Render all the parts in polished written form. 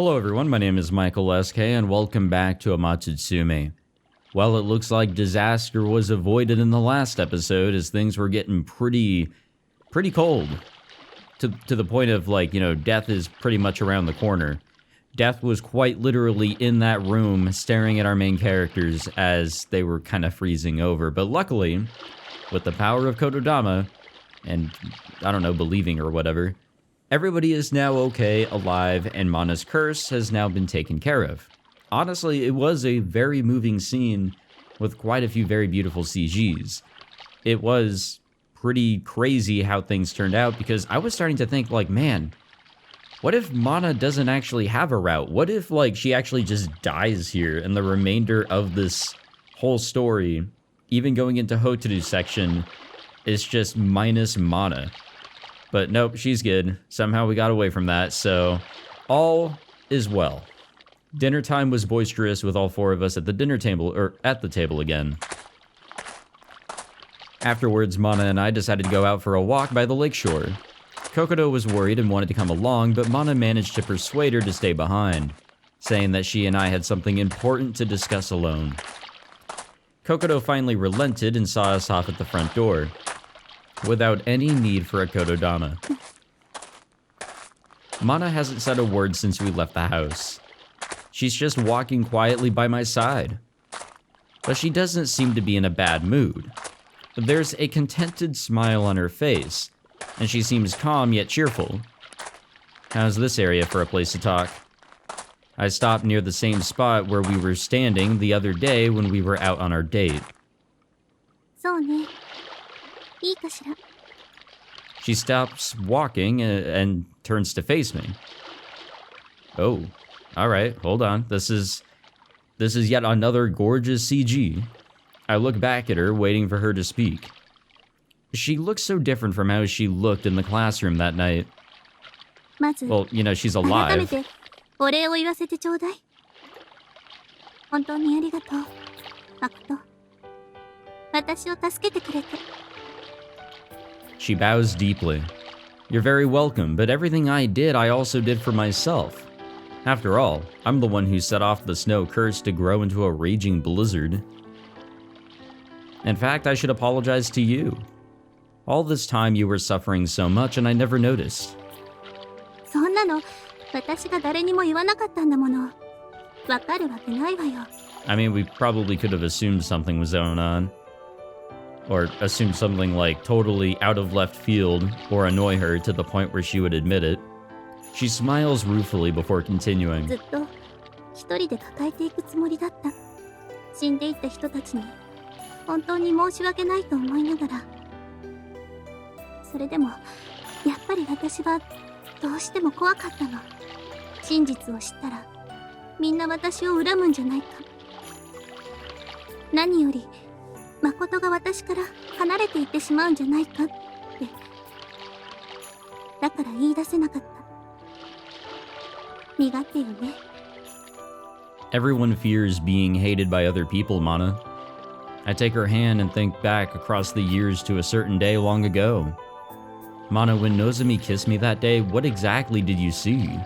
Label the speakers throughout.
Speaker 1: Hello everyone, my name is Michael SK and welcome back to Amatsutsumi. Well, it looks like disaster was avoided in the last episode as things were getting pretty cold. To the point of death is pretty much around the corner. Death was quite literally in that room staring at our main characters as they were kind of freezing over. But luckily, with the power of kotodama, and I don't know, believing or whatever, everybody is now okay, alive, and Mana's curse has now been taken care of. Honestly, it was a very moving scene with quite a few very beautiful CGs. It was pretty crazy how things turned out because I was starting to think man, what if Mana doesn't actually have a route? What if she actually just dies here and the remainder of this whole story, even going into Hotaru's section, is just minus Mana? But nope, she's good. Somehow we got away from that, so all is well. Dinner time was boisterous with all four of us at the dinner table, or at the table again. Afterwards, Mana and I decided to go out for a walk by the lakeshore. Kokoro was worried and wanted to come along, but Mana managed to persuade her to stay behind, saying that she and I had something important to discuss alone. Kokoro finally relented and saw us off at the front door, without any need for a kotodama. Mana hasn't said a word since we left the house. She's just walking quietly by my side. But she doesn't seem to be in a bad mood. There's a contented smile on her face, and she seems calm yet cheerful. How's this area for a place to talk? I stopped near the same spot where we were standing the other day when we were out on our date. She stops walking and turns to face me. Oh, alright, hold on. This is yet another gorgeous CG. I look back at her, waiting for her to speak. She looks so different from how she looked in the classroom that night. Well, she's alive. She bows deeply. You're very welcome, but everything I did, I also did for myself. After all, I'm the one who set off the snow curse to grow into a raging blizzard. In fact, I should apologize to you. All this time you were suffering so much and I never noticed. I mean, we probably could have assumed something was going on. Or assumed something totally out of left field or annoy her to the point where she would admit it. She smiles ruefully before continuing.
Speaker 2: Makoto が私から離れていってしまうんじゃないかって。だから言い出せなかった。身勝手よね。
Speaker 1: Everyone fears being hated by other people, Mana. I take her hand and think back across the years to a certain day long ago. Mana, when Nozomi kissed me that day, what exactly did you see?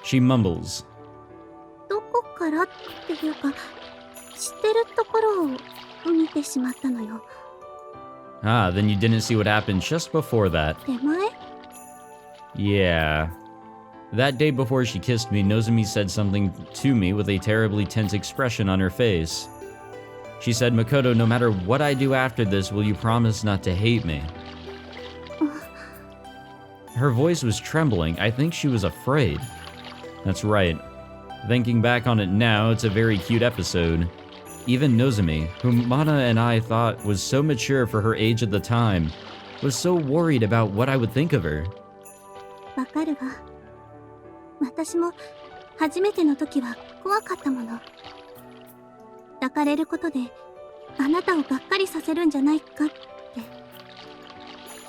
Speaker 1: She mumbles. Ah, then you didn't see what happened just before that. Yeah. That day before she kissed me, Nozomi said something to me with a terribly tense expression on her face. She said, Makoto, no matter what I do after this, will you promise not to hate me? Her voice was trembling. I think she was afraid. That's right. Thinking back on it now, it's a very cute episode. Even Nozomi, whom Mana and I thought was so mature for her age at the time, was so worried about what I would think of her.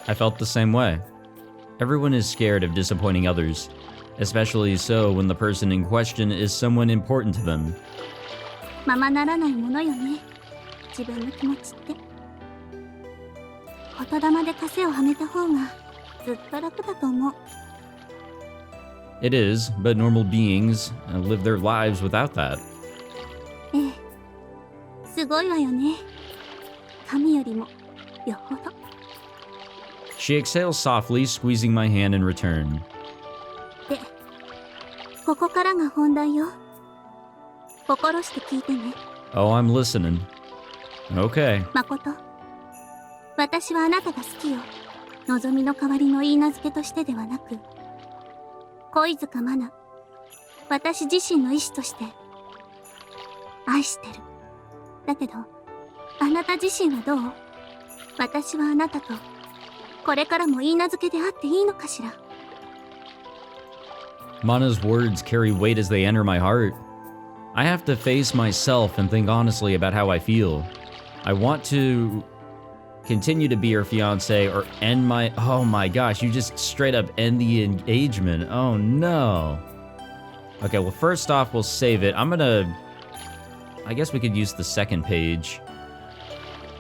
Speaker 1: I felt the same way. Everyone is scared of disappointing others, especially so when the person in question is someone important to them.
Speaker 2: kotodama で枷をはめた方がずっと楽だと思う。
Speaker 1: It is, but normal beings live their lives without that.
Speaker 2: ええ、すごいわよね。神よりもよほど。
Speaker 1: She exhales softly, squeezing my hand in return.
Speaker 2: で、ここからが本題よ。心して聞いてね。
Speaker 1: Oh, I'm listening. Okay.
Speaker 2: 誠、私はあなたが好きよ。望みの代わりの言い名付けとしてではなく、恋塚愛菜、私自身の意志として愛してる。だけどあなた自身はどう？私はあなたとこれからも言い名付けであっていいのかしら。
Speaker 1: Mana's words carry weight as they enter my heart. I have to face myself and think honestly about how I feel. I want to continue to be her fiance or end my... Oh my gosh, you just straight up end the engagement. Oh no. Okay, well first off, we'll save it. I'm gonna... I guess we could use the second page.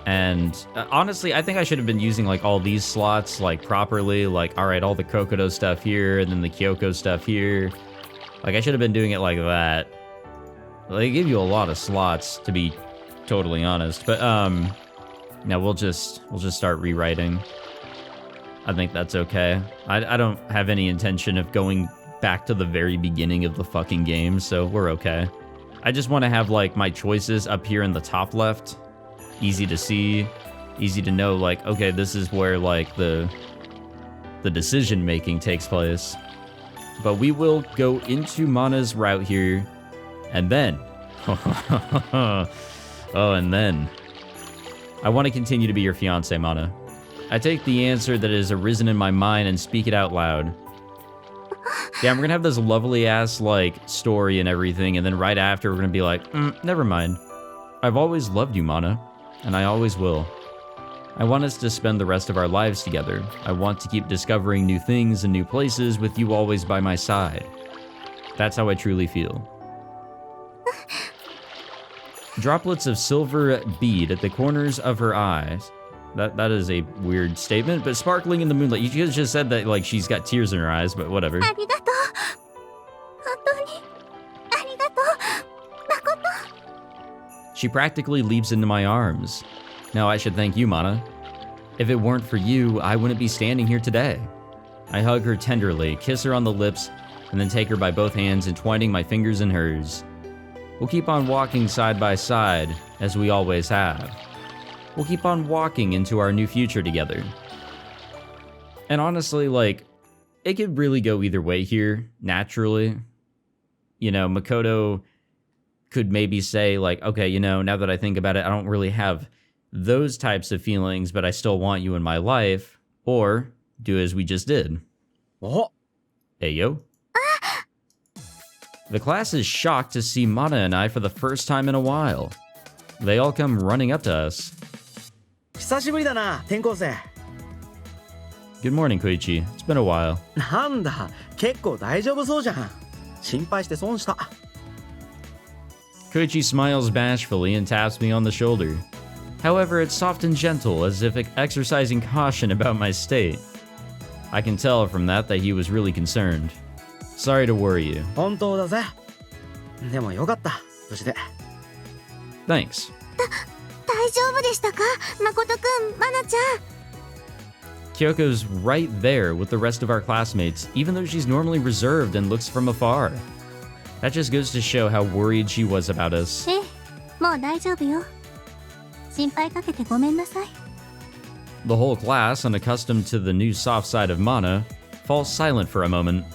Speaker 1: And honestly, I think I should have been using like all these slots like properly. Like, all right, all the Kokodo stuff here and then the Kyoko stuff here. Like, I should have been doing it like that. They give you a lot of slots, to be totally honest. But now we'll just start rewriting. I think that's okay. I don't have any intention of going back to the very beginning of the fucking game, so we're okay. I just want to have like my choices up here in the top left. Easy to see, easy to know, like, okay, this is where like the decision making takes place. But we will go into Mana's route here, and then oh, and then I want to continue to be your fiance, Mana. I take the answer that has arisen in my mind and speak it out loud. Yeah, we're gonna have this lovely ass like story and everything, and then right after we're gonna be like, never mind. I've always loved you, Mana. And I always will. I want us to spend the rest of our lives together. I want to keep discovering new things and new places with you always by my side. That's how I truly feel. Droplets of silver bead at the corners of her eyes. That is a weird statement, but sparkling in the moonlight. You just said that like she's got tears in her eyes, but whatever.
Speaker 2: ありがとう。本当にありがとう。誠。
Speaker 1: She practically leaps into my arms. Now I should thank you, Mana. If it weren't for you, I wouldn't be standing here today. I hug her tenderly, kiss her on the lips, and then take her by both hands, entwining my fingers in hers. We'll keep on walking side by side, as we always have. We'll keep on walking into our new future together. And honestly, like, it could really go either way here, naturally. You know, Makoto could maybe say, like, okay, you know, now that I think about it, I don't really have those types of feelings, but I still want you in my life. Or do as we just did.
Speaker 3: Oh.
Speaker 1: Hey, yo. The class is shocked to see Mana and I for the first time in a while. They all come running up to us.
Speaker 3: 久しぶりだな、転校生。
Speaker 1: Good morning, Koichi. It's been a while.
Speaker 3: なんだ、結構大丈夫そうじゃん。心配して損した。
Speaker 1: Koichi smiles bashfully and taps me on the shoulder. However, it's soft and gentle, as if exercising caution about my state. I can tell from that he was really concerned. Sorry to worry you.
Speaker 3: 本当だぜ。でもよかった、無事で。
Speaker 1: Thanks.
Speaker 2: 大丈夫でしたか、誠くん、愛菜ちゃん。
Speaker 1: Kyoko's right there with the rest of our classmates, even though she's normally reserved and looks from afar. That just goes to show how worried she was about us.
Speaker 2: ええ、もう大丈夫よ。心配かけてごめんなさい。
Speaker 1: The whole class, unaccustomed to the new soft side of Mana, falls silent for a moment.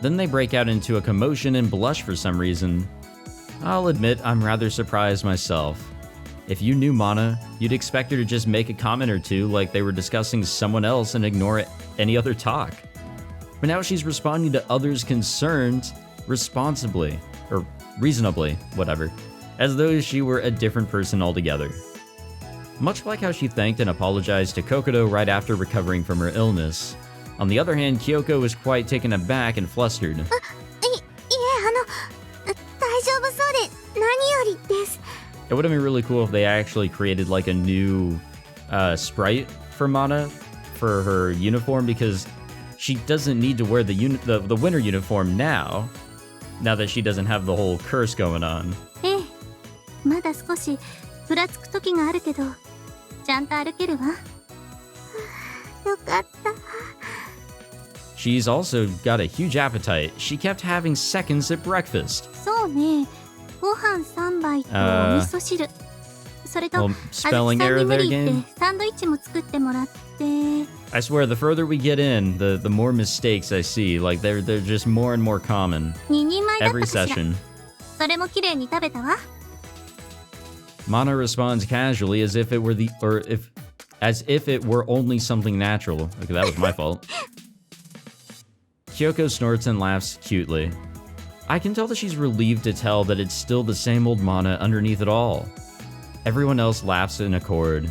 Speaker 1: Then they break out into a commotion and blush for some reason. I'll admit I'm rather surprised myself. If you knew Mana, you'd expect her to just make a comment or two like they were discussing someone else and ignore any other talk. But now she's responding to others' concerns responsibly, or reasonably, whatever, as though she were a different person altogether. Much like how she thanked and apologized to Kokoro right after recovering from her illness. On the other hand, Kyoko was quite taken aback and flustered.
Speaker 2: いえ、大丈夫そうで何よりです。
Speaker 1: It would have been really cool if they actually created like a new sprite for Mana for her uniform because she doesn't need to wear the winter uniform now that she doesn't have the whole curse going on.
Speaker 2: ええ、まだ少しふらつく時があるけど、ちゃんと歩けるわ。よかった。
Speaker 1: She's also got a huge appetite. She kept having seconds at breakfast.
Speaker 2: そうね、ご飯3杯とお味噌汁。それと、あずきさん
Speaker 1: spelling
Speaker 2: に
Speaker 1: error
Speaker 2: 無
Speaker 1: there
Speaker 2: 理言っ
Speaker 1: again.
Speaker 2: てサンドイッチも作ってもらって。
Speaker 1: I swear, the further we get in, the more mistakes I see. Like they're just more and more common.
Speaker 2: 2人前だった
Speaker 1: Every
Speaker 2: かしら。
Speaker 1: session.
Speaker 2: それも綺麗に食べたわ。
Speaker 1: Mana responds casually as if it were only something natural. Okay, that was my fault. Kyoko snorts and laughs cutely. I can tell that she's relieved to tell that it's still the same old Mana underneath it all. Everyone else laughs in accord.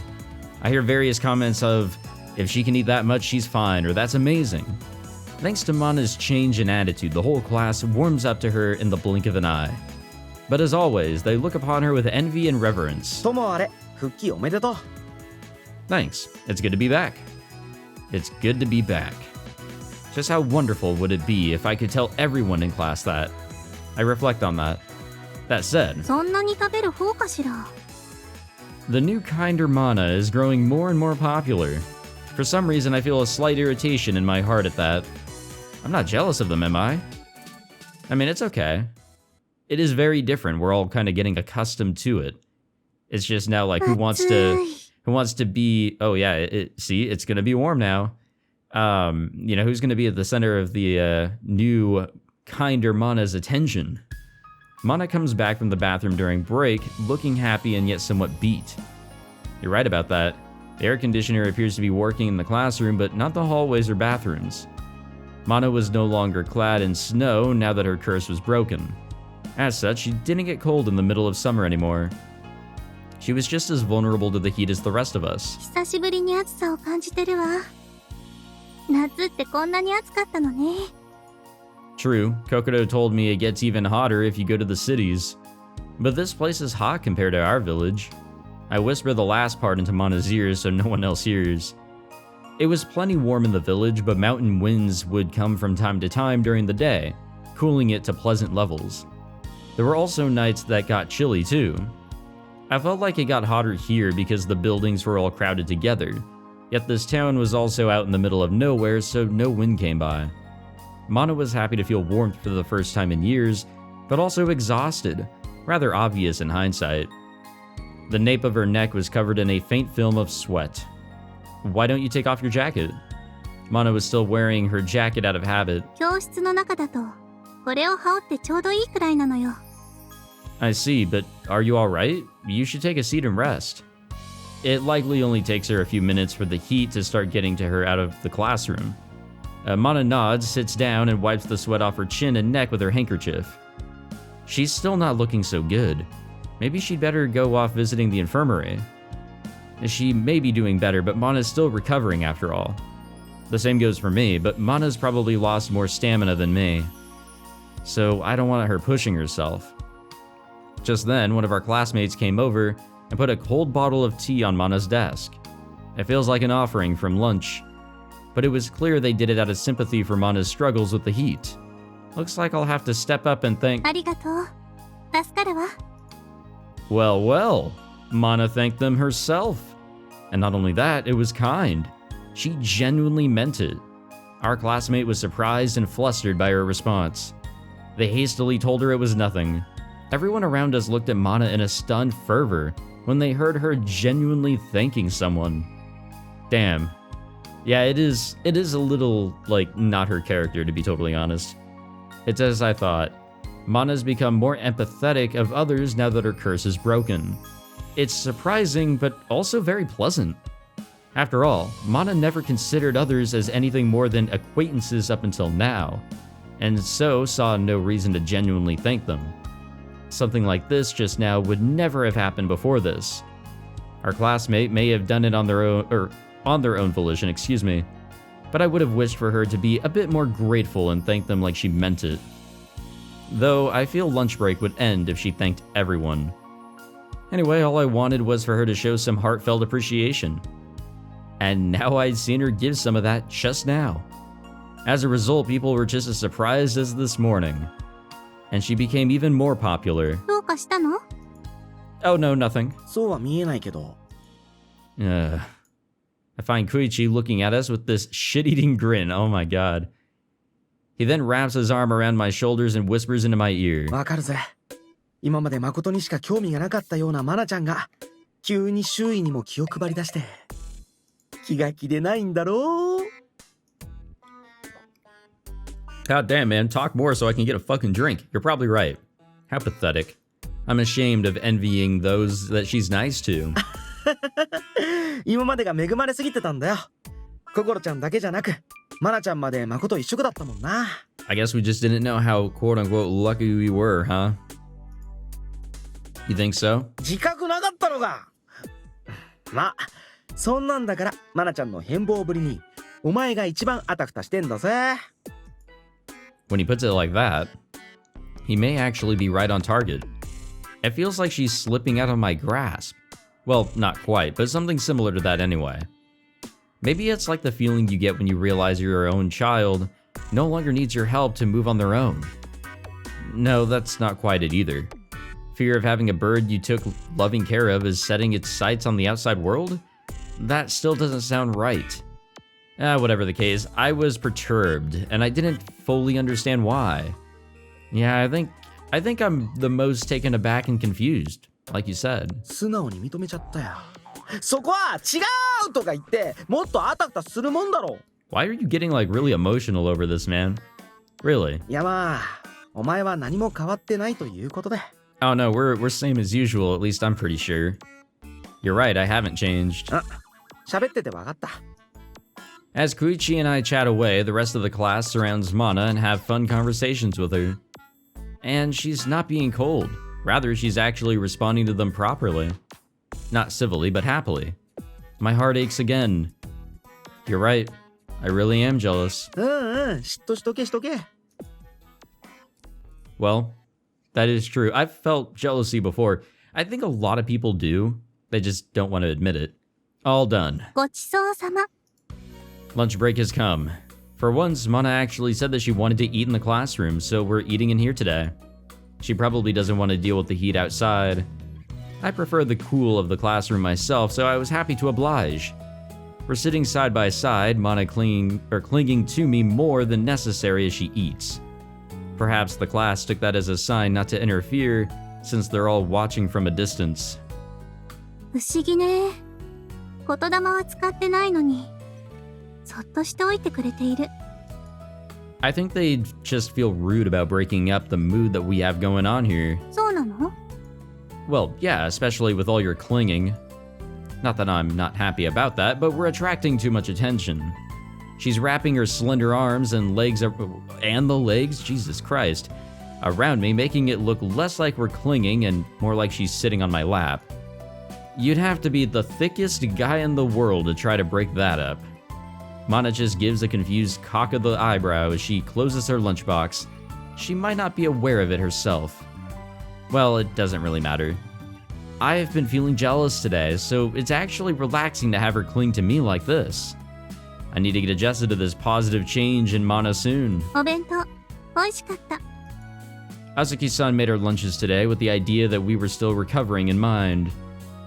Speaker 1: I hear various comments of, if she can eat that much, she's fine, or that's amazing. Thanks to Mana's change in attitude, the whole class warms up to her in the blink of an eye. But as always, they look upon her with envy and reverence.
Speaker 3: ともあれ、復帰おめでとう。
Speaker 1: Thanks. It's good to be back. It's good to be back. Just how wonderful would it be if I could tell everyone in class that? I reflect on that. That said,
Speaker 2: そんなに食べる方かしら。
Speaker 1: the new kinder Mana is growing more and more popular. For some reason, I feel a slight irritation in my heart at that. I'm not jealous of them, am I? I mean, it's okay. It is very different. We're all kind of getting accustomed to it. It's just now like who wants to be, oh yeah, see, it's going to be warm now. Who's going to be at the center of the new kinder Mana's attention? Mana comes back from the bathroom during break, looking happy and yet somewhat beat. You're right about that. The air conditioner appears to be working in the classroom, but not the hallways or bathrooms. Mana was no longer clad in snow now that her curse was broken. As such, she didn't get cold in the middle of summer anymore. She was just as vulnerable to the heat as the rest of us.
Speaker 2: 久しぶりに暑さを感じてるわ。夏ってこんなに暑かったのね。
Speaker 1: True, Kokoro told me it gets even hotter if you go to the cities. But this place is hot compared to our village. I whisper the last part into Mana's ears so no one else hears. It was plenty warm in the village, but mountain winds would come from time to time during the day, cooling it to pleasant levels. There were also nights that got chilly too. I felt like it got hotter here because the buildings were all crowded together, yet this town was also out in the middle of nowhere, so no wind came by. Mana was happy to feel warmth for the first time in years, but also exhausted, rather obvious in hindsight. The nape of her neck was covered in a faint film of sweat. Why don't you take off your jacket? Mana was still wearing her jacket out of habit.
Speaker 2: 教室の中だと、これを羽織ってちょうどいいくらいなのよ。
Speaker 1: I see, but are you alright? You should take a seat and rest. It likely only takes her a few minutes for the heat to start getting to her out of the classroom. Mana nods, sits down, and wipes the sweat off her chin and neck with her handkerchief. She's still not looking so good. Maybe she'd better go off visiting the infirmary. She may be doing better, but Mana's still recovering after all. The same goes for me, but Mana's probably lost more stamina than me. So I don't want her pushing herself. Just then, one of our classmates came over and put a cold bottle of tea on Mana's desk. It feels like an offering from lunch. But it was clear they did it out of sympathy for Mana's struggles with the heat. Looks like I'll have to step up and thank...
Speaker 2: ありがとう。助かるわ。
Speaker 1: Well, well. Mana thanked them herself. And not only that, it was kind. She genuinely meant it. Our classmate was surprised and flustered by her response. They hastily told her it was nothing. Everyone around us looked at Mana in a stunned fervor when they heard her genuinely thanking someone. Damn. Yeah, it is a little, like, not her character, to be totally honest. It's as I thought. Mana's become more empathetic of others now that her curse is broken. It's surprising, but also very pleasant. After all, Mana never considered others as anything more than acquaintances up until now, and so saw no reason to genuinely thank them. Something like this just now would never have happened before this. Our classmate may have done it on their own volition, excuse me, but I would have wished for her to be a bit more grateful and thank them like she meant it. Though I feel lunch break would end if she thanked everyone. Anyway, all I wanted was for her to show some heartfelt appreciation. and now I'd seen her give some of that just now. As a result, people were just as surprised as this morning, and she became even more popular.
Speaker 2: どうかしたの？
Speaker 1: Oh no, nothing.
Speaker 3: そうは見えないけど。
Speaker 1: I find Koichi looking at us with this shit-eating grin. Oh my god. He then wraps his arm around my shoulders and whispers into my ear.
Speaker 3: わかるぜ。今まで誠にしか興味がなかったようなマナちゃんが、急に周囲にも気を配り出して、気が気でないんだろう。
Speaker 1: God damn, man. Talk more so I can get a fucking drink. You're probably right. How pathetic. I'm ashamed of envying those that she's nice to.
Speaker 3: 今までが恵まれすぎてたんだよ。心ちゃんだけじゃなく、マナちゃんまで誠一緒だったもんな。
Speaker 1: I guess we just didn't know how quote-unquote lucky we were, huh? You think so?
Speaker 3: 自覚なかったのか。まあ、そんなんだから、マナちゃんの変貌ぶりに、お前が一番あたふたしてんだぜ。
Speaker 1: When he puts it like that, he may actually be right on target. It feels like she's slipping out of my grasp. Well, not quite, but something similar to that anyway. Maybe it's like the feeling you get when you realize your own child no longer needs your help to move on their own. No, that's not quite it either. Fear of having a bird you took loving care of is setting its sights on the outside world? That still doesn't sound right. Whatever the case, I was perturbed, and I didn't fully understand why. Yeah, I think I'm the most taken aback and confused, like you said.
Speaker 3: 素直に認めちゃったよ。そこは違うとか言って、もっとあたふたするもんだろ。
Speaker 1: Why are you getting like really emotional over this, man? Really?
Speaker 3: いやまあ、お前は何も変わってないということで。
Speaker 1: Oh no, we're same as usual, at least I'm pretty sure. You're right, I haven't changed.
Speaker 3: あ、喋っててわかった。
Speaker 1: As Koichi and I chat away, the rest of the class surrounds Mana and have fun conversations with her. And she's not being cold. Rather, she's actually responding to them properly. Not civilly, but happily. My heart aches again. You're right. I really am jealous.
Speaker 3: 嫉妬しとけしとけ。
Speaker 1: Well, that is true. I've felt jealousy before. I think a lot of people do. They just don't want to admit it. All done.
Speaker 2: ごちそうさま。
Speaker 1: Lunch break has come. For once, Mana actually said that she wanted to eat in the classroom, so we're eating in here today. She probably doesn't want to deal with the heat outside. I prefer the cool of the classroom myself, so I was happy to oblige. We're sitting side by side, Mana clinging to me more than necessary as she eats. Perhaps the class took that as a sign not to interfere, since they're all watching from a distance.
Speaker 2: 不思議ね。言霊は使ってないのに、そっとしておいてくれている。
Speaker 1: I think they'd just feel rude about breaking up the mood that we have going on here.
Speaker 2: そうなの？
Speaker 1: Well, yeah, especially with all your clinging. Not that I'm not happy about that, but we're attracting too much attention. She's wrapping her slender arms and the legs, Jesus Christ, around me, making it look less like we're clinging and more like she's sitting on my lap. You'd have to be the thickest guy in the world to try to break that up. Mana just gives a confused cock of the eyebrow as she closes her lunchbox. She might not be aware of it herself. Well, it doesn't really matter. I have been feeling jealous today, so it's actually relaxing to have her cling to me like this. I need to get adjusted to this positive change in Mana soon.
Speaker 2: お弁当、美味しかった。
Speaker 1: Azuki-san made our lunches today with the idea that we were still recovering in mind.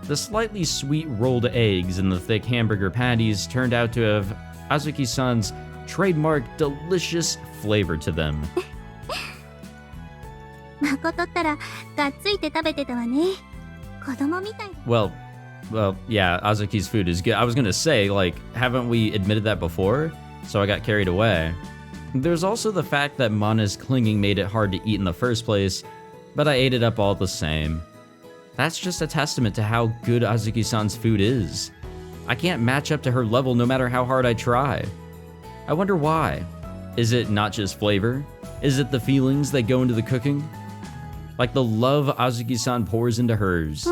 Speaker 1: The slightly sweet rolled eggs and the thick hamburger patties turned out to have Azuki-san's trademark delicious flavor to them.
Speaker 2: 誠ったら、がっついて食べてたわね。子供みたい。
Speaker 1: Well, yeah, Azuki's food is good. I was gonna say, like, haven't we admitted that before? So I got carried away. There's also the fact that Mana's clinging made it hard to eat in the first place, but I ate it up all the same. That's just a testament to how good Azuki-san's food is. I can't match up to her level no matter how hard I try. I wonder why. Is it not just flavor? Is it the feelings that go into the cooking? Like the love Azuki-san pours into hers.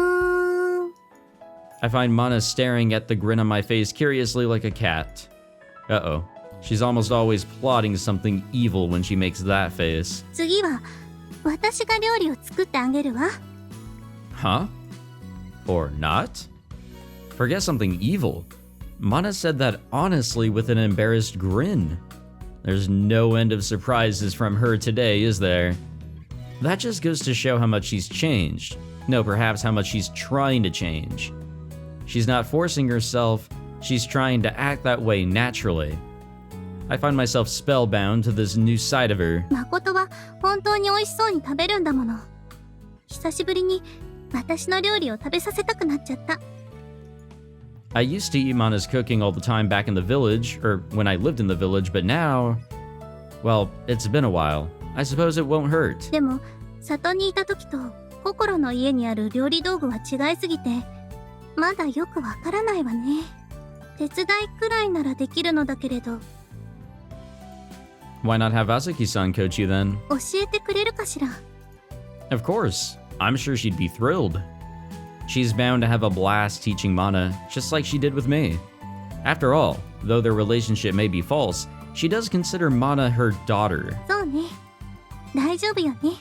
Speaker 1: I find Mana staring at the grin on my face curiously like a cat. Uh-oh. She's almost always plotting something evil when she makes that face.
Speaker 2: 次は、私が料理を作ってあげるわ。
Speaker 1: Huh? Or not? Forget something evil. Mana said that honestly with an embarrassed grin. There's no end of surprises from her today, is there? That just goes to show how much she's changed. No, perhaps how much she's trying to change. She's not forcing herself, she's trying to act that way naturally. I find myself spellbound to this new side of her.
Speaker 2: 誠は本当に美味しそうに食べるんだもの。久しぶりに私の料理を食べさせたくなっちゃった。
Speaker 1: I used to eat Mana's cooking all the time back in the village, or when I lived in the village, but now, well, it's been a while. I suppose it won't hurt.
Speaker 2: でも、里にいた時と心の家にある料理道具は違いすぎて、まだよくわからないわね。手伝いくらいならできるのだけれど。
Speaker 1: Why not have Azuki-san coach you then?
Speaker 2: 教えてくれるかしら。
Speaker 1: Of course. I'm sure she'd be thrilled. She's bound to have a blast teaching Mana, just like she did with me. After all, though their relationship may be false, she does consider Mana her daughter.
Speaker 2: そうね。大丈夫よね。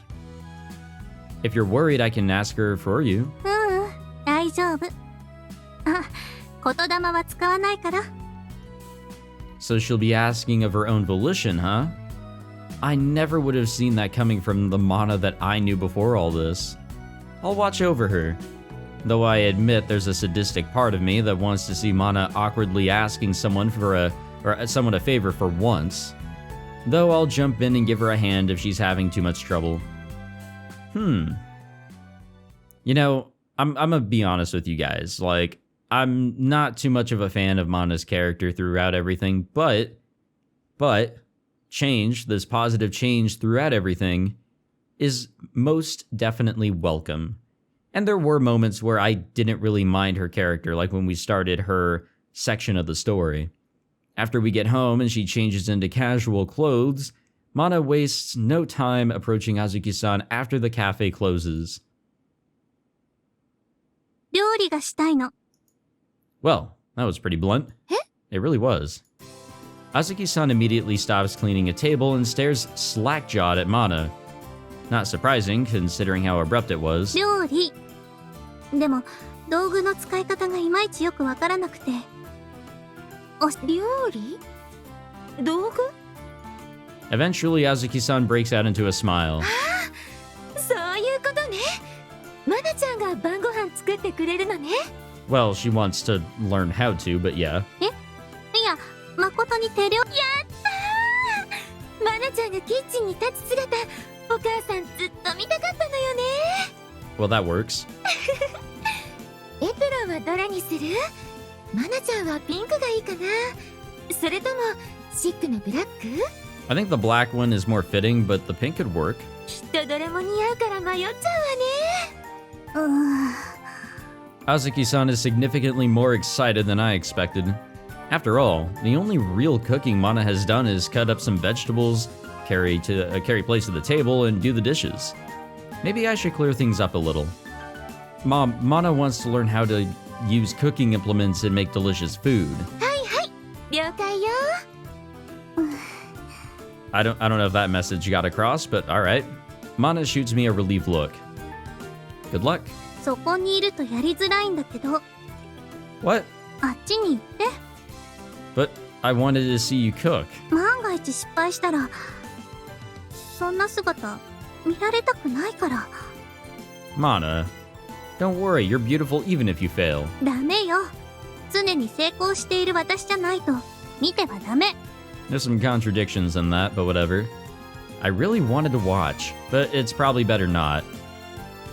Speaker 1: If you're worried, I can ask her for you.
Speaker 2: 大丈夫。あ、言霊は使わないから。
Speaker 1: So she'll be asking of her own volition, huh? I never would have seen that coming from the Mana that I knew before all this. I'll watch over her. Though I admit there's a sadistic part of me that wants to see Mana awkwardly asking someone a favor for once. Though I'll jump in and give her a hand if she's having too much trouble. You know, I'm gonna be honest with you guys. Like, I'm not too much of a fan of Mana's character throughout everything, but change, this positive change throughout everything, is most definitely welcome. And there were moments where I didn't really mind her character, like when we started her section of the story. After we get home and she changes into casual clothes, Mana wastes no time approaching Azuki-san after the cafe closes.
Speaker 2: 料理がしたいの。
Speaker 1: Well, that was pretty blunt. It really was. Azuki-san immediately stops cleaning a table and stares slack-jawed at Mana. Not surprising, considering how abrupt it was.
Speaker 2: 料理。でも、道具の使い方がいまいちよくわからなくて。料理？道具？
Speaker 1: Eventually, Azuki-san breaks out into a smile.
Speaker 2: そういうことね。マナちゃんが晩ご飯作ってくれるのね。
Speaker 1: Well, she wants to learn how to, but yeah.
Speaker 2: いや、誠に手料理。やったー！マナちゃんがキッチンに立つ姿、お母さんずっと見たかったのよね。
Speaker 1: Well, that works.
Speaker 2: エプロンはどれにする？マナちゃんはピンクがいいかな？それともシックなブラック？
Speaker 1: I think the black one is more fitting, but the pink could work.
Speaker 2: きっとどれも似合うから迷っちゃうわね。
Speaker 1: Azuki-san is significantly more excited than I expected. After all, the only real cooking Mana has done is cut up some vegetables, carry plates to the table, and do the dishes. Maybe I should clear things up a little. Mom, Mana wants to learn how to use cooking implements and make delicious food.
Speaker 2: 了解よ。
Speaker 1: I don't know if that message got across, but alright. Mana shoots me a relieved look. Good luck.
Speaker 2: そこにいるとやりづらいんだけど。
Speaker 1: What?
Speaker 2: あっちに行って。
Speaker 1: But I wanted to see you cook.
Speaker 2: 万が一失敗したら、そんな姿見られたくないから。
Speaker 1: Mana, don't worry, you're beautiful even if you fail.
Speaker 2: ダメよ。常に成功している私じゃないと見てはダメ。
Speaker 1: There's some contradictions in that, but whatever. I really wanted to watch, but it's probably better not.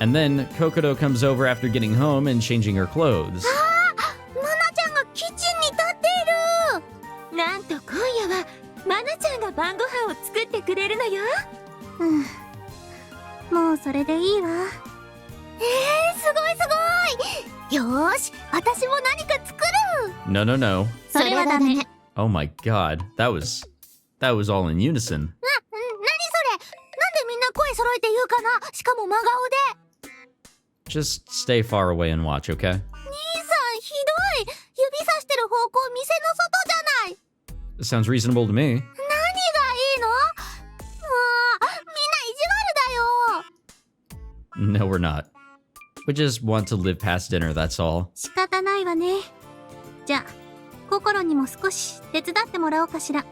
Speaker 1: And then Kokoro comes over after getting home and changing her clothes.
Speaker 2: マナちゃんがキッチンに立っている。なんと今夜はマナちゃんが晩ご飯を作ってくれるのよ。もうそれでいいわ。すごいすごい。よーし、私も何か作る。
Speaker 1: No, no, no.
Speaker 2: それはダメ。
Speaker 1: Oh my god, that was all in unison.
Speaker 2: 何それ。なんでみんな声揃えて言うかな。しかも真顔で。
Speaker 1: Just stay far away and watch, okay?
Speaker 2: 兄さんひどい。指さしてる方向店の外じゃない。
Speaker 1: Sounds reasonable to me.
Speaker 2: 何がいいの？みんな意地悪だよ。
Speaker 1: No, we're not. We just want to live past dinner, that's all.
Speaker 2: 仕方ないわね。じゃあ心にも少し手伝ってもらおうかしら。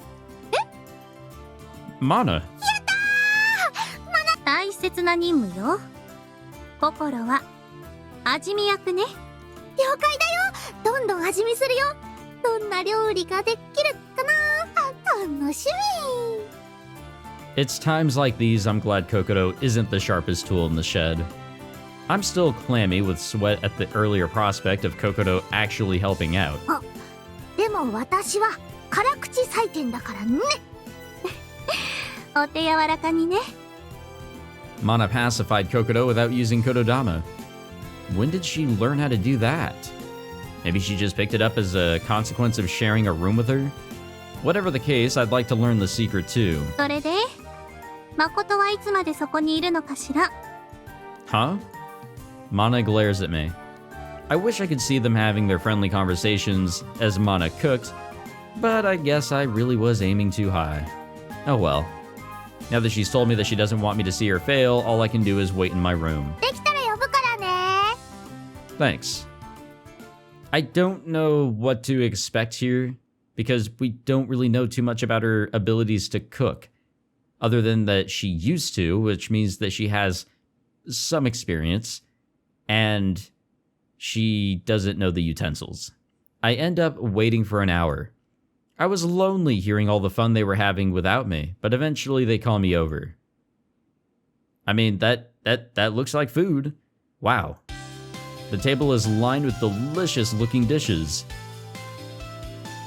Speaker 1: Mana.
Speaker 2: 大切な任務よ。心は味見役ね。了解だよ。どんどん味見するよ。どんな料理ができるかな。楽しみ。
Speaker 1: It's times like these I'm glad Kokoro isn't the sharpest tool in the shed. I'm still clammy with sweat at the earlier prospect of Kokoro actually helping out.
Speaker 2: でも私は辛口採点だからね。お手柔らかにね。
Speaker 1: Mana pacified Kokoro without using kotodama. When did she learn how to do that? Maybe she just picked it up as a consequence of sharing a room with her? Whatever the case, I'd like to learn the secret too.
Speaker 2: それで、誠はいつまでそこにいるのかしら。
Speaker 1: Huh? Mana glares at me. I wish I could see them having their friendly conversations as Mana cooked, but I guess I really was aiming too high. Oh well. Now that she's told me that she doesn't want me to see her fail, all I can do is wait in my room.
Speaker 2: できたら呼ぶからね。
Speaker 1: Thanks. I don't know what to expect here, because we don't really know too much about her abilities to cook, other than that she used to, which means that she has some experience, and she doesn't know the utensils. I end up waiting for an hour. I was lonely hearing all the fun they were having without me, but eventually they call me over. I mean, that looks like food. Wow. The table is lined with delicious looking dishes.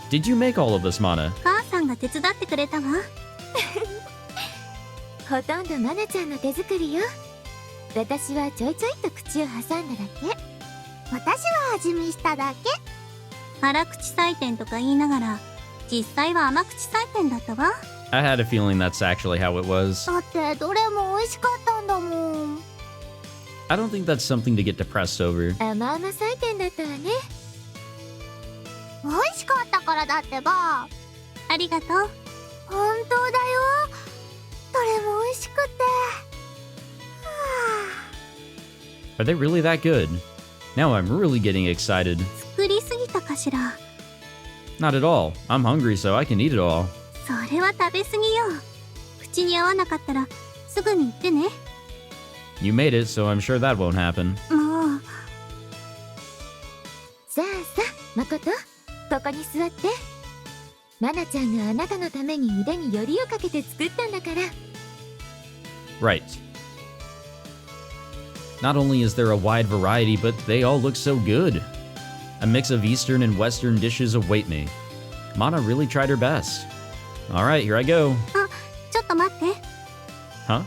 Speaker 1: Did you make all of this, Mana?
Speaker 2: 母さんが手伝ってくれたわ。
Speaker 4: ほとんどマナちゃんの手作りよ。私はちょいちょいと口を挟んだだけ。
Speaker 2: 私は味見しただけ。辛口採点とか言いながら、実際は甘口採点だったわ。
Speaker 1: I had a feeling that's actually how it was.
Speaker 2: だってどれも美味しかったんだもん。
Speaker 1: I don't think that's something to get depressed over.
Speaker 4: 甘々採点だったわね。
Speaker 2: 美味しかったからだってば。ありがとう。本当だよ。どれも美味しくて。
Speaker 1: Are they really that good? Now I'm really getting excited.
Speaker 2: 作りすぎたかしら。
Speaker 1: Not at all. I'm hungry, so I can eat it all.
Speaker 2: それは食べ過ぎよ。口に合わなかったらすぐに言ってね。
Speaker 1: You made it, so I'm sure that won't happen.
Speaker 2: もう。
Speaker 4: さあさあ、誠、ここに座って。マナちゃんがあなたのために腕によりをかけて作ったんだから。
Speaker 1: Right. Not only is there a wide variety, but they all look so good. A mix of Eastern and Western dishes await me. Mana really tried her best. Alright, here I go.
Speaker 2: あ、ちょっと待って。
Speaker 1: Huh?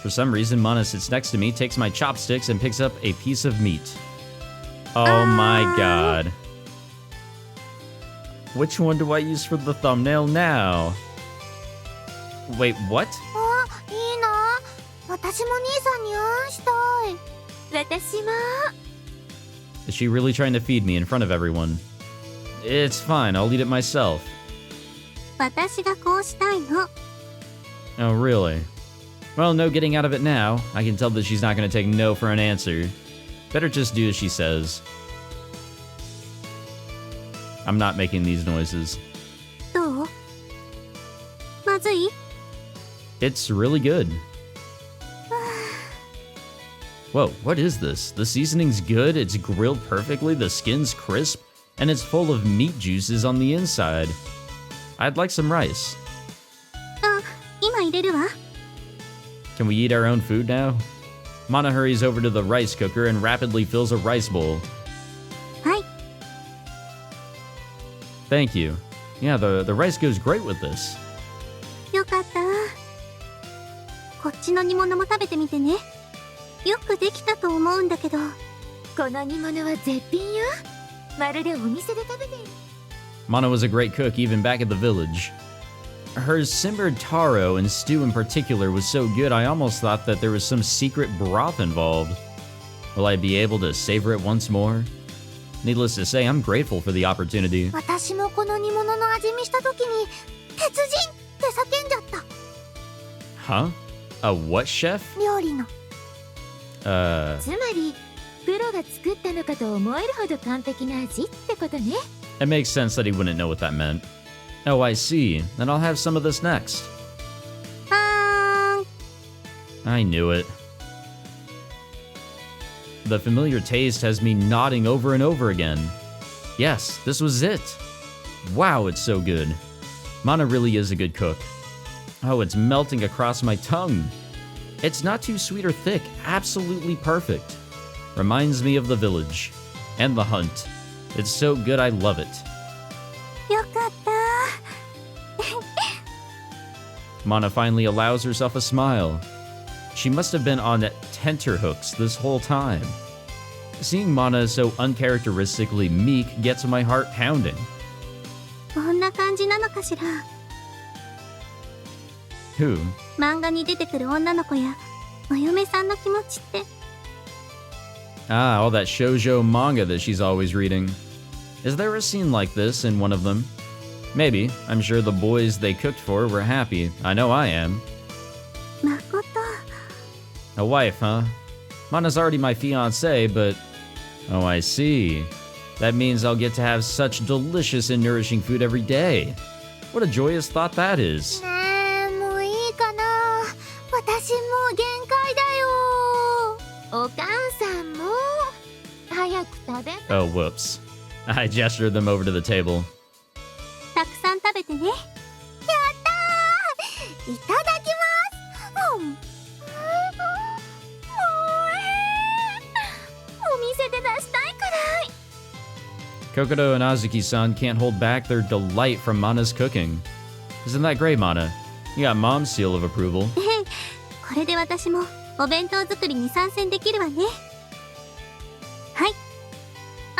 Speaker 1: For some reason, Mana sits next to me, takes my chopsticks, and picks up a piece of meat. Oh my god. Which one do I use for the thumbnail now? Wait, what?
Speaker 2: あ、いいな。私も兄さんにあんしたい。
Speaker 4: 私も。
Speaker 1: Is she really trying to feed me in front of everyone? It's fine, I'll eat it myself.
Speaker 2: 私がこうしたいの。
Speaker 1: Oh, really? Well, no getting out of it now. I can tell that she's not going to take no for an answer. Better just do as she says. I'm not making these noises.
Speaker 2: どう？まずい？
Speaker 1: It's really good. Whoa, what is this? The seasoning's good, it's grilled perfectly, the skin's crisp, and it's full of meat juices on the inside. I'd like some rice.
Speaker 2: あ、今入れるわ。
Speaker 1: Can we eat our own food now? Mana hurries over to the rice cooker and rapidly fills a rice bowl.
Speaker 2: はい。
Speaker 1: Thank you. Yeah, the rice goes great with this.
Speaker 2: よかった。こっちの煮物も食べてみてね。よくできたと思うんだけど。
Speaker 4: この煮物は絶品よ。まるでお店で食べている。
Speaker 1: Mana was a great cook even back at the village. Her simmered taro and stew in particular was so good I almost thought that there was some secret broth involved. Will I be able to savor it once more? Needless to say, I'm grateful for the opportunity.
Speaker 2: 私もこの煮物の味見した時に鉄人って叫んじゃった。
Speaker 1: Huh? A what chef?
Speaker 2: 料理の。
Speaker 4: つまりプロが作ったのかと思えるほど完璧な味ってことね。
Speaker 1: It makes sense that he wouldn't know what that meant. Oh, I see. Then I'll have some of this next. I knew it. The familiar taste has me nodding over and over again. Yes, this was it. Wow, it's so good. Mana really is a good cook. Oh, it's melting across my tongue. It's not too sweet or thick, absolutely perfect. Reminds me of the village and the hunt. It's so good, I love it.
Speaker 2: よかった。
Speaker 1: Mana finally allows herself a smile. She must have been on tenterhooks this whole time. Seeing Mana so uncharacteristically meek gets my heart pounding.
Speaker 2: こんな感じなのかしら。
Speaker 1: Who?
Speaker 2: 漫画に出てくる女の子やお嫁さんの気持ちって。
Speaker 1: Ah, all that shoujo manga that she's always reading. Is there a scene like this in one of them? Maybe. I'm sure the boys they cooked for were happy. I know I am.
Speaker 2: Makoto.
Speaker 1: A wife, huh? Mana's already my fiancé, but... Oh, I see. That means I'll get to have such delicious and nourishing food every day. What a joyous thought that is.
Speaker 2: ねえ、もういいかな。私もう限界だよ。
Speaker 4: お母さんも早く食べな。
Speaker 1: Oh, whoops. I gestured them over to the table.
Speaker 2: たくさん食べてね。やったー。いただきます。お店で出したいくらい。
Speaker 1: Kokoto and Azuki-san can't hold back their delight from Mana's cooking. Isn't that great, Mana? You got Mom's seal of approval.
Speaker 2: これで私もお弁当作りに参戦できるわね。はい。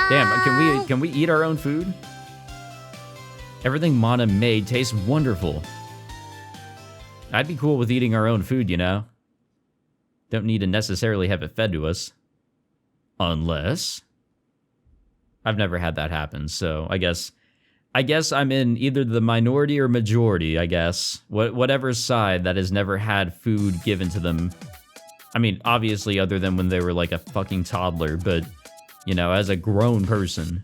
Speaker 1: Damn, can we eat our own food? Everything Mana made tastes wonderful. I'd be cool with eating our own food, you know? Don't need to necessarily have it fed to us. Unless... I've never had that happen, so I guess I'm in either the minority or majority, I guess. Whatever side that has never had food given to them. I mean, obviously other than when they were like a fucking toddler, but, you know, as a grown person.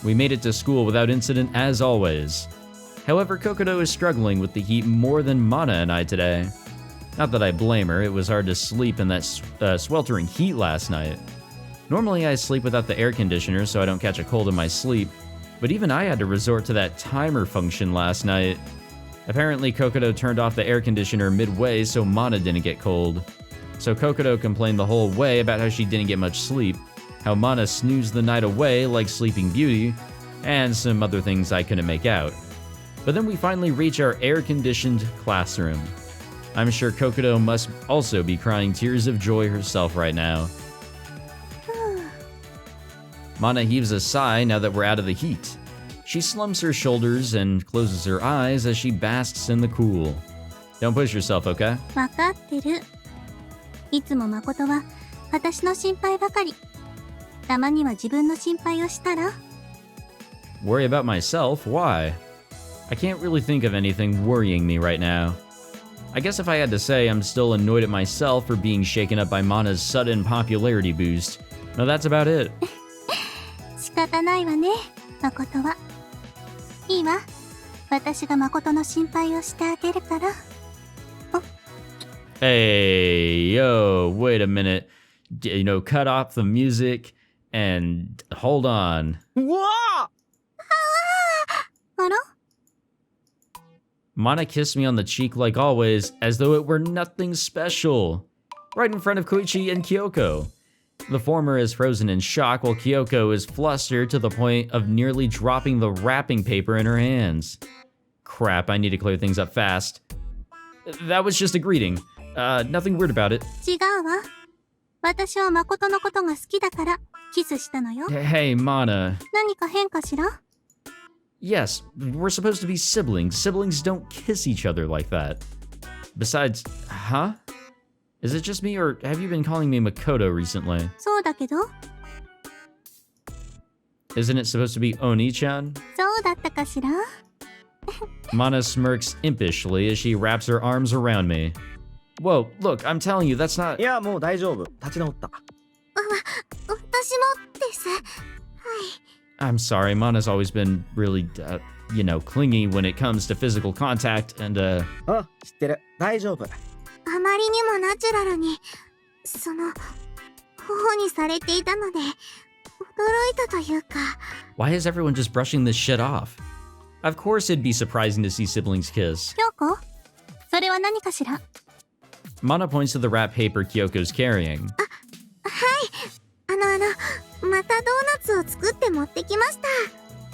Speaker 1: We made it to school without incident as always. However, Kokoto is struggling with the heat more than Mana and I today. Not that I blame her, it was hard to sleep in that sweltering heat last night. Normally I sleep without the air conditioner so I don't catch a cold in my sleep, but even I had to resort to that timer function last night. Apparently Kokoto turned off the air conditioner midway so Mana didn't get cold. So Kokoto complained the whole way about how she didn't get much sleep, how Mana snoozed the night away like Sleeping Beauty, and some other things I couldn't make out. But then we finally reach our air-conditioned classroom. I'm sure Kokoto must also be crying tears of joy herself right now. Mana heaves a sigh now that we're out of the heat. She slumps her shoulders and closes her eyes as she basks in the cool. Don't push yourself, okay?
Speaker 2: わかってる。いつも誠は私の心配ばかり。たまには自分の心配をしたら。
Speaker 1: Worry about myself? Why? I can't really think of anything worrying me right now. I guess if I had to say, I'm still annoyed at myself for being shaken up by Mana's sudden popularity boost. No, that's about it.
Speaker 2: 仕方ないわね、誠は。いいわ。私が誠の心配をしてあげるから。
Speaker 1: Hey, yo, wait a minute. You know, cut off the music and hold on.
Speaker 3: うわ
Speaker 2: あら
Speaker 1: Mana kissed me on the cheek like always, as though it were nothing special. Right in front of Koichi and Kyoko. The former is frozen in shock while Kyoko is flustered to the point of nearly dropping the wrapping paper in her hands. Crap, I need to clear things up fast. That was just a greeting. Nothing weird about it.
Speaker 2: 違うわ。私は誠のことが好きだからキスしたのよ。
Speaker 1: Hey, Mana.
Speaker 2: 何か変かしら
Speaker 1: Yes, we're supposed to be siblings. Siblings don't kiss each other like that. Besides, huh? Is it just me, or have you been calling me Makoto recently?
Speaker 2: そうだけど。
Speaker 1: Isn't it supposed to be Oni-chan?
Speaker 2: そうだったかしら
Speaker 1: Mana smirks impishly as she wraps her arms around me. Whoa, look, I'm telling you, that's not...
Speaker 3: いや、もう大丈夫。立ち直った。
Speaker 2: 私もです。はい。
Speaker 1: I'm sorry, Mana's always been really, clingy when it comes to physical contact, and,
Speaker 3: うん、知ってる。大丈夫。
Speaker 2: あまりにもナチュラルに、頬にされていたので、驚いたというか。
Speaker 1: why is everyone just brushing this shit off? Of course it'd be surprising to see siblings kiss.
Speaker 2: 京子、それは何かしら？
Speaker 1: Mana points to the wrapped paper Kyoko's carrying.
Speaker 2: またドーナツを作って持ってきました。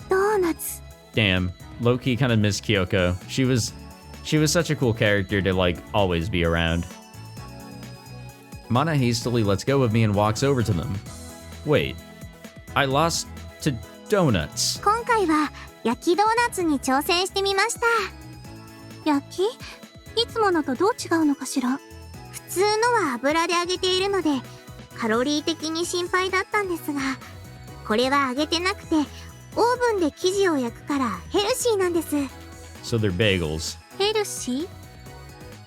Speaker 2: ドーナツ。
Speaker 1: Damn, low-key kind of miss Kyoko. She was such a cool character to, like, always be around. Mana hastily lets go of me and walks over to them. Wait, I lost to donuts.
Speaker 2: 今回は焼きドーナツに挑戦してみました。焼き？いつものとどう違うのかしら？普通のは油で揚げているので、カロリー的に心配だったんですが、これは揚げてなくて、オーブンで生地を焼くからヘルシーなんです。
Speaker 1: So they're bagels.
Speaker 2: ヘルシー？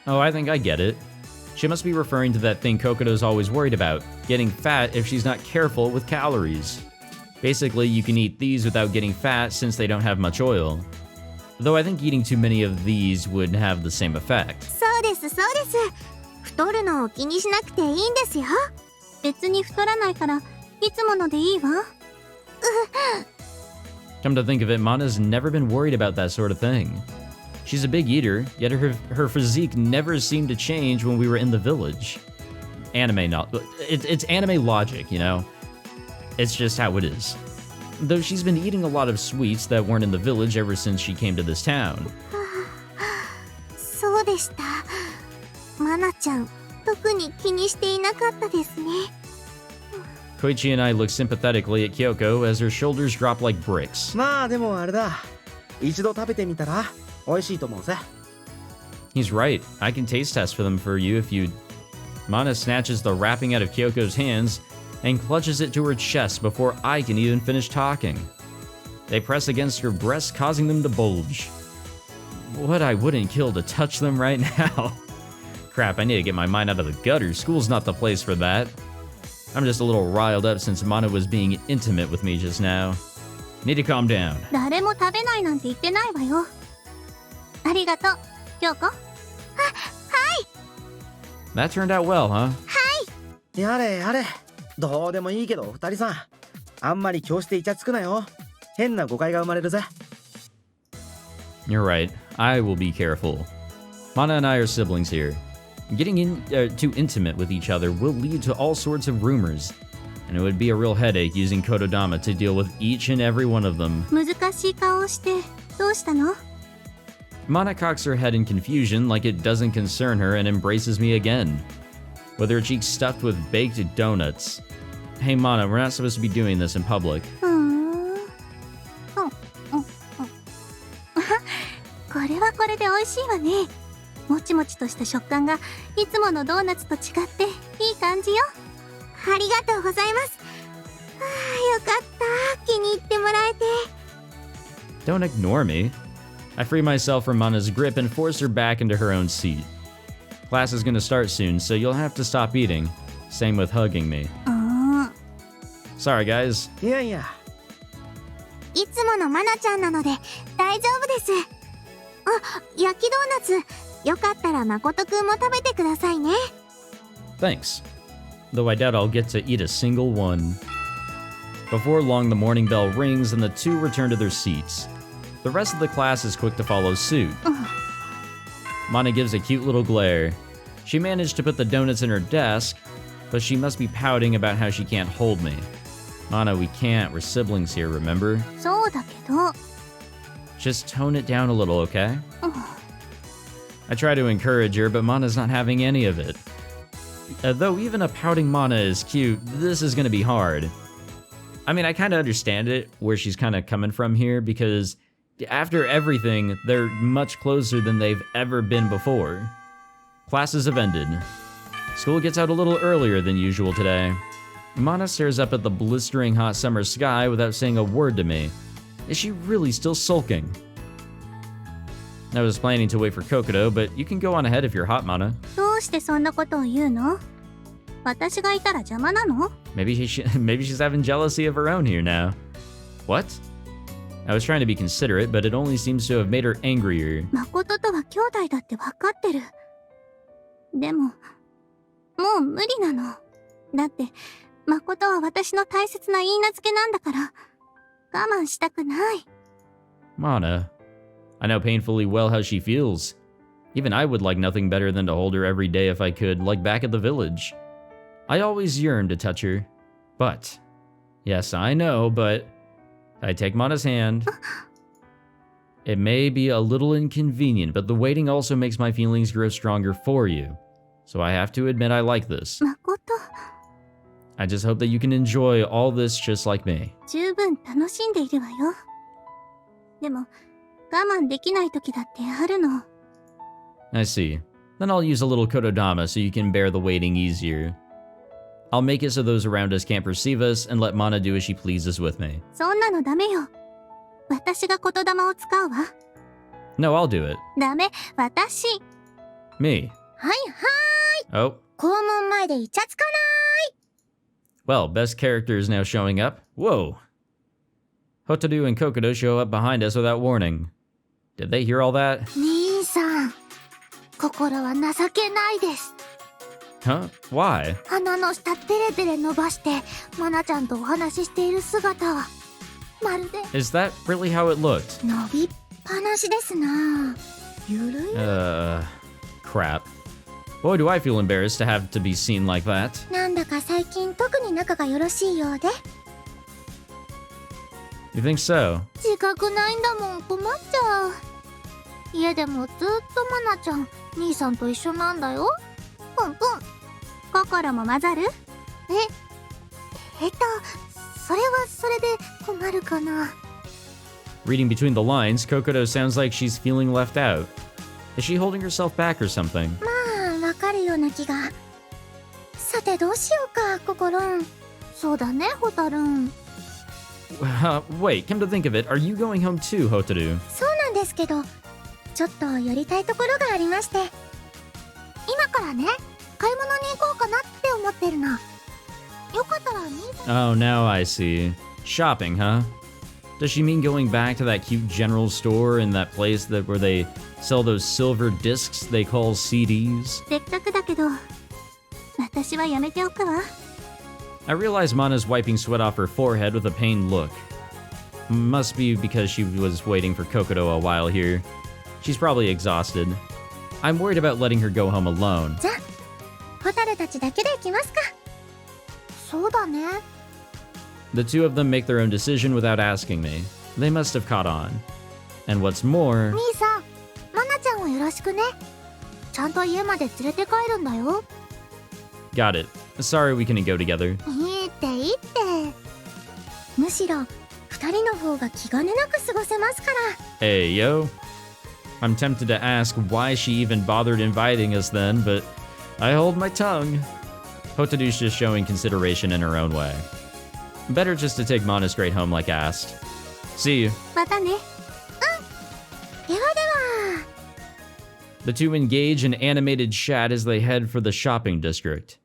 Speaker 1: Oh, I think I get it. She must be referring to that thing Kokoto's always worried about, getting fat if she's not careful with calories. Basically, you can eat these without getting fat since they don't have much oil. Though I think eating too many of these would have the same effect.
Speaker 2: そうです。太るのを気にしなくていいんですよ。別に太らないから、いつものでいいわ。
Speaker 1: Come to think of it, Mana's never been worried about that sort of thing. She's a big eater, yet her physique never seemed to change when we were in the village. It's anime logic, you know? It's just how it is. Though she's been eating a lot of sweets that weren't in the village ever since she came to this town.
Speaker 2: そうでした。マナちゃん、特に気にしていなかったですね。
Speaker 1: Koichi and I look sympathetically at Kyoko as her shoulders drop like bricks.
Speaker 3: まあでもあれだ。一度食べてみたら美味しいと思うぜ。
Speaker 1: He's right. I can taste test for them for you if you... Mana snatches the wrapping out of Kyoko's hands and clutches it to her chest before I can even finish talking. They press against her breasts, causing them to bulge. What I wouldn't kill to touch them right now. Crap, I need to get my mind out of the gutter. School's not the place for that. I'm just a little riled up since Mana was being intimate with me just now. Need to calm down.
Speaker 2: 誰も食べないなんて言ってないわよ。ありがとう、京子。
Speaker 1: That turned out well, huh?
Speaker 3: やれやれ。どうでもいいけど、二人さん。あんまり教室でイチャつくなよ。変な誤解が生まれるぜ。
Speaker 1: You're right. I will be careful. Mana and I are siblings here. Getting too intimate with each other will lead to all sorts of rumors, and it would be a real headache using kotodama to deal with each and every one of them.
Speaker 2: 難しい顔をして、どうしたの？
Speaker 1: Mana cocks her head in confusion like it doesn't concern her and embraces me again, with her cheeks stuffed with baked donuts. Hey Mana, we're not supposed to be doing this in public.
Speaker 2: これはこれで美味しいわね。もちもちとした食感がいつものドーナツと違っていい感じよ。ありがとうございます。よかった。気に入ってもらえて。
Speaker 1: Don't ignore me. I free myself from Mana's grip and force her back into her own seat. Class is gonna start soon, so you'll have to stop eating. Same with hugging me. Sorry, guys.
Speaker 3: いやいや。
Speaker 2: いつものマナちゃんなので大丈夫です。焼きドーナツ、よかったら誠くんも食べてくださいね。
Speaker 1: Thanks. Though I doubt I'll get to eat a single one. Before long, the morning bell rings and the two return to their seats. The rest of the class is quick to follow suit. Mana gives a cute little glare. She managed to put the donuts in her desk, but she must be pouting about how she can't hold me. Mana, we can't. We're siblings here, remember?
Speaker 2: そうだけど。
Speaker 1: Just tone it down a little, okay? I try to encourage her, but Mana's not having any of it. Though even a pouting Mana is cute, this is gonna be hard. I mean, I kinda understand it, where she's kinda coming from here, because after everything, they're much closer than they've ever been before. Classes have ended. School gets out a little earlier than usual today. Mana stares up at the blistering hot summer sky without saying a word to me. Is she really still sulking? I was planning to wait for Kokoto, but you can go on ahead if you're hot, Mana.
Speaker 2: どうしてそんなことを言うの？私がいたら邪魔なの？
Speaker 1: Maybe she's having jealousy of her own here now. What? I was trying to be considerate, but it only seems to have made her angrier.
Speaker 2: 誠とは兄弟だって分かってる。でも、もう無理なの。だって、誠は私の大切な言い名付けなんだから、我慢したくない。
Speaker 1: Mana, I know painfully well how she feels. Even I would like nothing better than to hold her every day if I could, like back at the village. I always yearned to touch her. But, yes, I know, but I take Mana's hand. It may be a little inconvenient, but the waiting also makes my feelings grow stronger for you. So I have to admit I like this.
Speaker 2: 誠、
Speaker 1: I just hope that you can enjoy all this just like me.
Speaker 2: 十分楽しんでいるわよ。でも、我慢できない時だってあるの。
Speaker 1: I see. Then I'll use a little kotodama so you can bear the waiting easier. I'll make it so those around us can't perceive us and let Mana do as she pleases with me.
Speaker 2: そんなのダメよ。私が言霊を使うわ。
Speaker 1: No, I'll do it.
Speaker 2: ダメ、私。
Speaker 1: Me.
Speaker 4: はいは
Speaker 1: Oh,
Speaker 4: ーい。校門前でイチャつか
Speaker 1: well, best character is now showing up. Whoa. Hotaru and Kokodo show up behind us without warning. Did they hear all that?
Speaker 4: 兄さん、心は情けないです。
Speaker 1: Huh? Why?
Speaker 4: 鼻の下テレテレ伸ばして、マナちゃんとお話ししている姿は、まるで
Speaker 1: Is that really how it looked?
Speaker 4: 伸びっぱなしですな。ゆるい。
Speaker 1: Crap. Boy, do I feel embarrassed to have to be seen like that.
Speaker 4: なんだか最近特に仲がよろしいようで。
Speaker 1: You think so?
Speaker 4: 自覚ないんだもん、困っちゃう。家でもずっとマナちゃん、兄さんと一緒なんだよ。ぷんぷん。
Speaker 2: 心も混ざる？
Speaker 4: それはそれで困るかな。
Speaker 1: Reading between the lines, Kokodo sounds like she's feeling left out. Is she holding herself back or something?
Speaker 4: まあ、わかるような気が。さてどうしようか、心ん。そうだね、ホタルン。
Speaker 1: Wait, come to think of it, are you going home too, Hotaru?
Speaker 4: そうなんですけど、ちょっと寄りたいところがありまして。今からね、買い物に行こうかなって思ってるの。よかったら兄さん。
Speaker 1: Oh, now I see. Shopping, huh? Does she mean going back to that cute general store in that place where they sell those silver discs they call CDs?
Speaker 2: せっかくだけど、私はやめておくわ。
Speaker 1: I realize Mana's wiping sweat off her forehead with a pained look. Must be because she was waiting for Kokodo a while here. She's probably exhausted. I'm worried about letting her go home alone.
Speaker 4: じゃあ、ホタルたちだけで行きますか。そうだね。
Speaker 1: The two of them make their own decision without asking me. They must have caught on. And what's more...
Speaker 4: 兄さん、マナちゃんをよろしくね。ちゃんと家まで連れて帰るんだよ。
Speaker 1: Got it. Sorry we couldn't go together.
Speaker 4: いいって。むしろ、二人の方が気兼ねなく過ごせますから。
Speaker 1: Hey, yo. I'm tempted to ask why she even bothered inviting us then, but I hold my tongue. Hotaru's just showing consideration in her own way. Better just to take Mana straight home like asked. See you.
Speaker 2: またね。
Speaker 4: ではでは。
Speaker 1: The two engage in animated chat as they head for the shopping district.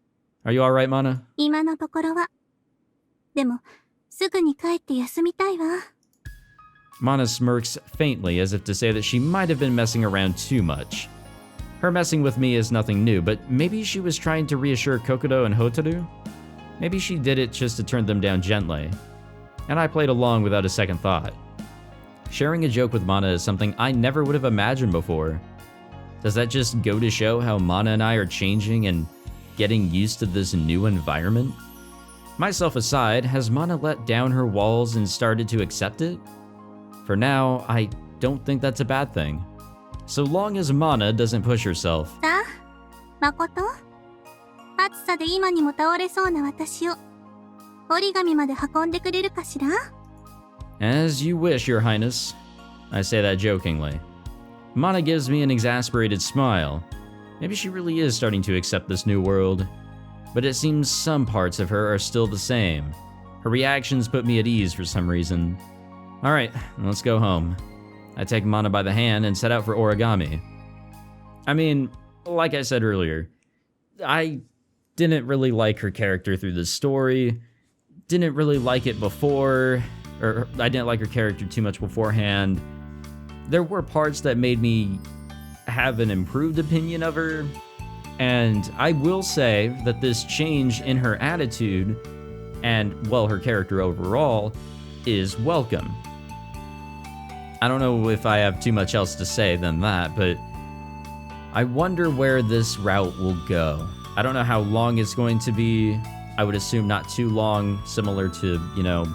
Speaker 1: Are you alright, Mana?
Speaker 2: 今のところは。でも、すぐに帰って休みたいわ。
Speaker 1: Mana smirks faintly as if to say that she might have been messing around too much. Her messing with me is nothing new, but maybe she was trying to reassure Kokodo and Hotaru? Maybe she did it just to turn them down gently. And I played along without a second thought. Sharing a joke with Mana is something I never would have imagined before. Does that just go to show how Mana and I are changing and getting used to this new environment? Myself aside, has Mana let down her walls and started to accept it? For now, I don't think that's a bad thing. So long as Mana doesn't push herself.
Speaker 2: さあ、誠？暑さで今にも倒れそうな私を折り紙まで運んでくれるかしら？
Speaker 1: As you wish, Your Highness. I say that jokingly. Mana gives me an exasperated smile. Maybe she really is starting to accept this new world. But it seems some parts of her are still the same. Her reactions put me at ease for some reason. Alright, let's go home. I take Mana by the hand and set out for origami. I mean, like I said earlier, I didn't really like her character through the story. Didn't really like it before. or I didn't like her character too much beforehand. There were parts that made me have an improved opinion of her, and I will say that this change in her attitude and, well, her character overall is welcome. I don't know if I have too much else to say than that, but I wonder where this route will go. I don't know how long it's going to be. I would assume not too long, similar to, you know,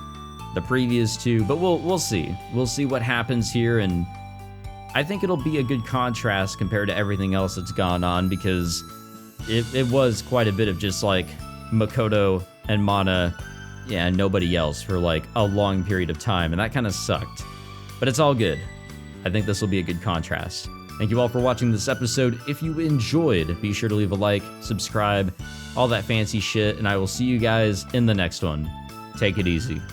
Speaker 1: the previous two, but we'll see. We'll see what happens here, and I think it'll be a good contrast compared to everything else that's gone on, because it was quite a bit of just like Makoto and Mana, yeah, and nobody else for like a long period of time, and that kind of sucked. But it's all good. I think this will be a good contrast. Thank you all for watching this episode. If you enjoyed, be sure to leave a like, subscribe, all that fancy shit, and I will see you guys in the next one. Take it easy.